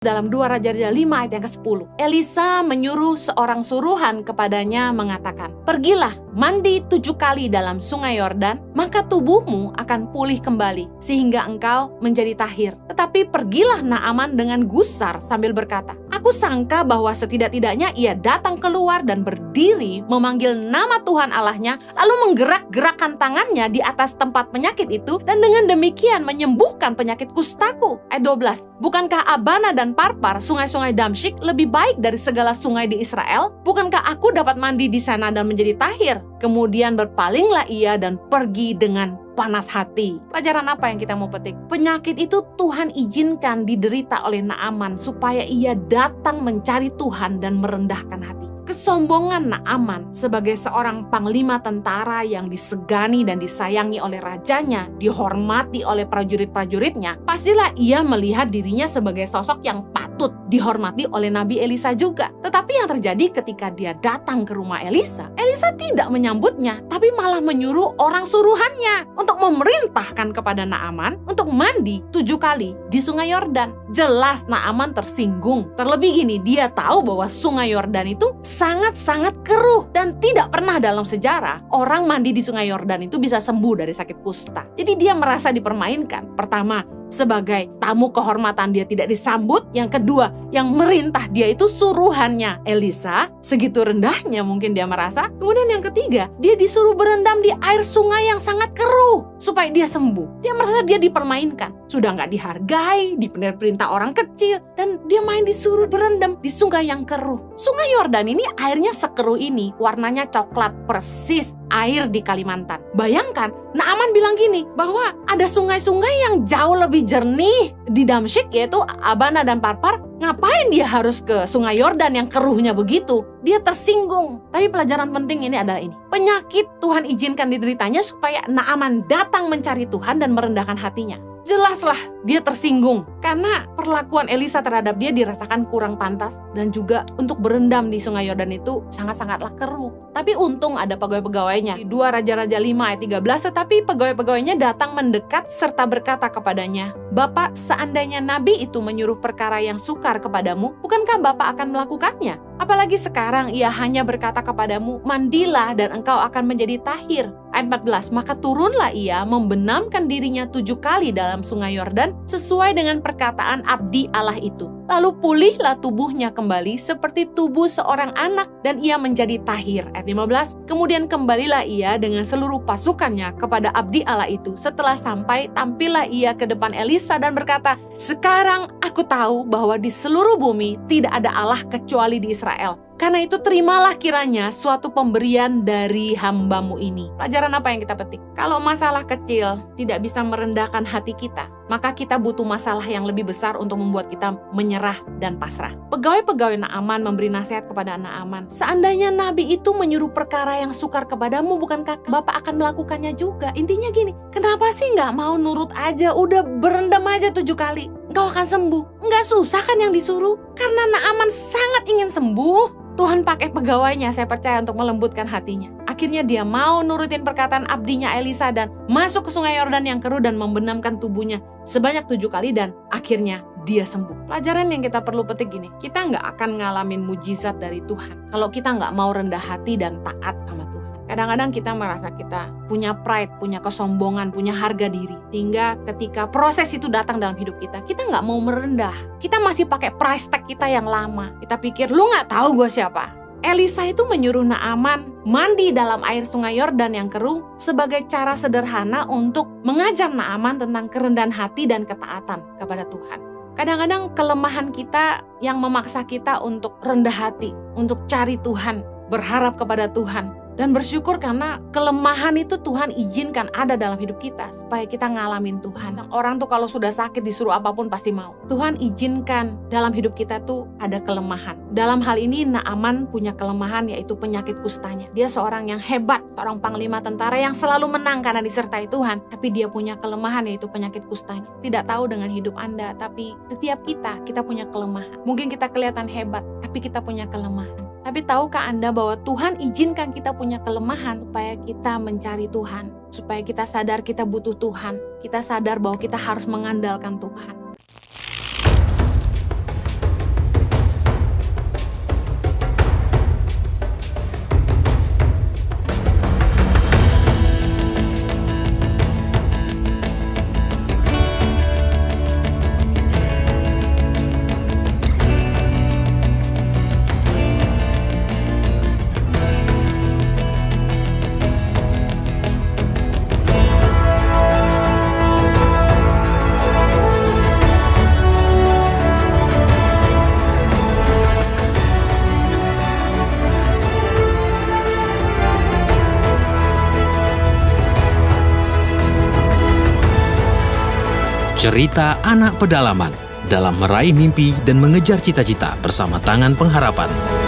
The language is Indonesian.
Dalam 2 Raja-Raja 5 ayat yang ke-10, Elisa menyuruh seorang suruhan kepadanya mengatakan, "Pergilah, mandi 7 kali dalam sungai Yordan, maka tubuhmu akan pulih kembali, sehingga engkau menjadi tahir." Tetapi pergilah Naaman dengan gusar sambil berkata, "Aku sangka bahwa setidak-tidaknya ia datang keluar dan berdiri memanggil nama Tuhan Allahnya, lalu menggerak-gerakkan tangannya di atas tempat penyakit itu, dan dengan demikian menyembuhkan penyakit kustaku." Ayat 12, "Bukankah Abana dan Parpar, sungai-sungai Damsyik, lebih baik dari segala sungai di Israel? Bukankah aku dapat mandi di sana dan menjadi tahir?" Kemudian berpalinglah ia dan pergi dengan panas hati. Pelajaran apa yang kita mau petik? Penyakit itu Tuhan izinkan diderita oleh Naaman supaya ia datang mencari Tuhan dan merendahkan hati. Kesombongan Naaman sebagai seorang panglima tentara yang disegani dan disayangi oleh rajanya, dihormati oleh prajurit-prajuritnya, pastilah ia melihat dirinya sebagai sosok yang patut dihormati oleh Nabi Elisa juga. Tetapi yang terjadi ketika dia datang ke rumah Elisa, Elisa tidak menyambutnya, tapi malah menyuruh orang suruhannya untuk memerintahkan kepada Naaman untuk mandi 7 kali di sungai Yordan. Jelas Naaman tersinggung. Terlebih gini, dia tahu bahwa sungai Yordan itu sangat-sangat keruh, dan tidak pernah dalam sejarah orang mandi di sungai Yordan itu bisa sembuh dari sakit kusta. Jadi dia merasa dipermainkan. Pertama, sebagai tamu kehormatan dia tidak disambut. Yang kedua, yang merintah dia itu suruhannya Elisa. Segitu rendahnya mungkin dia merasa. Kemudian yang ketiga, dia disuruh berendam di air sungai yang sangat keruh supaya dia sembuh. Dia merasa dia dipermainkan. Sudah nggak dihargai, diperintah orang kecil, dan dia main disuruh berendam di sungai yang keruh. Sungai Yordan ini airnya sekeruh ini, warnanya coklat persis air di Kalimantan. Bayangkan, Naaman bilang gini, bahwa ada sungai-sungai yang jauh lebih jernih di Damsyik, yaitu Abana dan Parpar. Ngapain dia harus ke sungai Yordan yang keruhnya begitu? Dia tersinggung. Tapi pelajaran penting ini adalah ini. Penyakit Tuhan izinkan dideritanya supaya Naaman datang mencari Tuhan dan merendahkan hatinya. Jelaslah dia tersinggung karena perlakuan Elisa terhadap dia dirasakan kurang pantas, dan juga untuk berendam di sungai Yordan itu sangat-sangatlah keruh. Tapi untung ada pegawai-pegawainya. Di 2 Raja-Raja 5 ayat 13, tetapi pegawai-pegawainya datang mendekat serta berkata kepadanya, "Bapak, seandainya nabi itu menyuruh perkara yang sukar kepadamu, bukankah Bapak akan melakukannya? Apalagi sekarang ia hanya berkata kepadamu, mandilah dan engkau akan menjadi tahir." Ayat 14, "Maka turunlah ia membenamkan dirinya 7 kali dalam sungai Yordan sesuai dengan perkataan abdi Allah itu. Lalu pulihlah tubuhnya kembali seperti tubuh seorang anak dan ia menjadi tahir." Ayat 15, "Kemudian kembalilah ia dengan seluruh pasukannya kepada abdi Allah itu. Setelah sampai, tampillah ia ke depan Elisa dan berkata, 'Sekarang aku tahu bahwa di seluruh bumi tidak ada Allah kecuali di Israel. Karena itu terimalah kiranya suatu pemberian dari hambamu ini.'" Pelajaran apa yang kita petik? Kalau masalah kecil tidak bisa merendahkan hati kita, maka kita butuh masalah yang lebih besar untuk membuat kita menyerah dan pasrah. Pegawai-pegawai Naaman memberi nasihat kepada Naaman, "Seandainya nabi itu menyuruh perkara yang sukar kepadamu, bukankah Bapak akan melakukannya juga?" Intinya gini, kenapa sih nggak mau nurut aja? Udah berendam aja 7 kali, engkau akan sembuh. Nggak susah kan yang disuruh? Karena Naaman sangat ingin sembuh, Tuhan pakai pegawainya, saya percaya, untuk melembutkan hatinya. Akhirnya dia mau nurutin perkataan abdinya Elisa dan masuk ke sungai Yordan yang keruh dan membenamkan tubuhnya sebanyak 7 kali, dan akhirnya dia sembuh. Pelajaran yang kita perlu petik gini, kita nggak akan ngalamin mujizat dari Tuhan kalau kita nggak mau rendah hati dan taat sama Tuhan. Kadang-kadang kita merasa kita punya pride, punya kesombongan, punya harga diri. Sehingga ketika proses itu datang dalam hidup kita, kita nggak mau merendah. Kita masih pakai price tag kita yang lama. Kita pikir, lu nggak tahu gue siapa. Elisa itu menyuruh Naaman mandi dalam air sungai Yordan yang keruh sebagai cara sederhana untuk mengajar Naaman tentang kerendahan hati dan ketaatan kepada Tuhan. Kadang-kadang kelemahan kita yang memaksa kita untuk rendah hati, untuk cari Tuhan, berharap kepada Tuhan, dan bersyukur karena kelemahan itu Tuhan izinkan ada dalam hidup kita supaya kita ngalamin Tuhan. Orang tuh kalau sudah sakit disuruh apapun pasti mau. Tuhan izinkan dalam hidup kita tuh ada kelemahan. Dalam hal ini Naaman punya kelemahan, yaitu penyakit kustanya. Dia seorang yang hebat, seorang panglima tentara yang selalu menang karena disertai Tuhan. Tapi dia punya kelemahan, yaitu penyakit kustanya. Tidak tahu dengan hidup Anda, tapi setiap kita punya kelemahan. Mungkin kita kelihatan hebat, tapi kita punya kelemahan. Tapi tahukah Anda bahwa Tuhan izinkan kita punya kelemahan supaya kita mencari Tuhan, supaya kita sadar kita butuh Tuhan, kita sadar bahwa kita harus mengandalkan Tuhan. Cerita anak pedalaman dalam meraih mimpi dan mengejar cita-cita bersama Tangan Pengharapan.